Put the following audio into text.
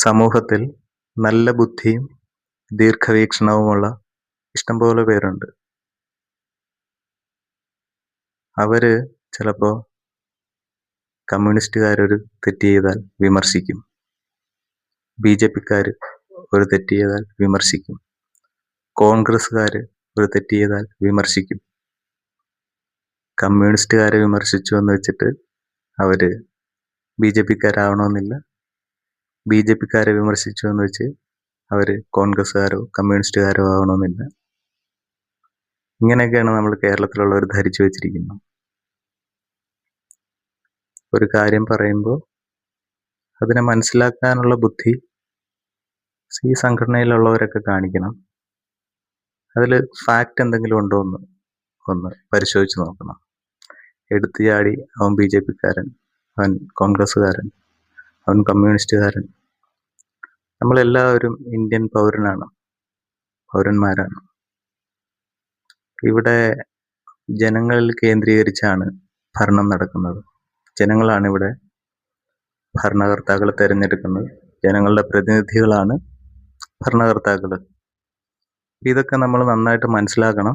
സമൂഹത്തിൽ നല്ല ബുദ്ധിയും ദീർഘവീക്ഷണവുമുള്ള ഇഷ്ടംപോലെ പേരുണ്ട്. അവര് ചിലപ്പോ കമ്മ്യൂണിസ്റ്റുകാരൊരു തെറ്റ് ചെയ്താൽ വിമർശിക്കും, BJP-ക്കാര് ഒരു തെറ്റ് ചെയ്താൽ വിമർശിക്കും, കോൺഗ്രസ്സുകാര് ഒരു തെറ്റ് ചെയ്താൽ വിമർശിക്കും. കമ്മ്യൂണിസ്റ്റുകാരെ വിമർശിച്ചു എന്ന് വെച്ചിട്ട് അവര് BJP-ക്കാരാവണമെന്നില്ല. BJP-ക്കാരെ വിമർശിച്ചു എന്ന് വെച്ച് അവര് കോൺഗ്രസ്സുകാരോ കമ്മ്യൂണിസ്റ്റുകാരോ ആവണമെന്നില്ല. ഇങ്ങനെയൊക്കെയാണ് നമ്മൾ കേരളത്തിലുള്ളവർ ധരിച്ചു വെച്ചിരിക്കുന്നത്. ഒരു കാര്യം പറയുമ്പോൾ അതിനെ മനസ്സിലാക്കാനുള്ള ബുദ്ധി ഈ സംഘടനയിലുള്ളവരൊക്കെ കാണിക്കണം. അതിൽ ഫാക്റ്റ് എന്തെങ്കിലും ഉണ്ടോ എന്ന് ഒന്ന് പരിശോധിച്ച് നോക്കണം. എടുത്തു ചാടി അവൻ BJP-ക്കാരൻ, അവൻ കോൺഗ്രസ്സുകാരൻ, അവൻ കമ്മ്യൂണിസ്റ്റുകാരൻ. നമ്മളെല്ലാവരും ഇന്ത്യൻ പൗരന്മാരാണ്. ഇവിടെ ജനങ്ങളിൽ കേന്ദ്രീകരിച്ചാണ് ഭരണം നടക്കുന്നത്. ജനങ്ങളാണ് ഇവിടെ ഭരണകർത്താക്കളെ തിരഞ്ഞെടുക്കുന്നത്. ജനങ്ങളുടെ പ്രതിനിധികളാണ് ഭരണകർത്താക്കൾ. ഇതൊക്കെ നമ്മൾ നന്നായിട്ട് മനസ്സിലാക്കണം.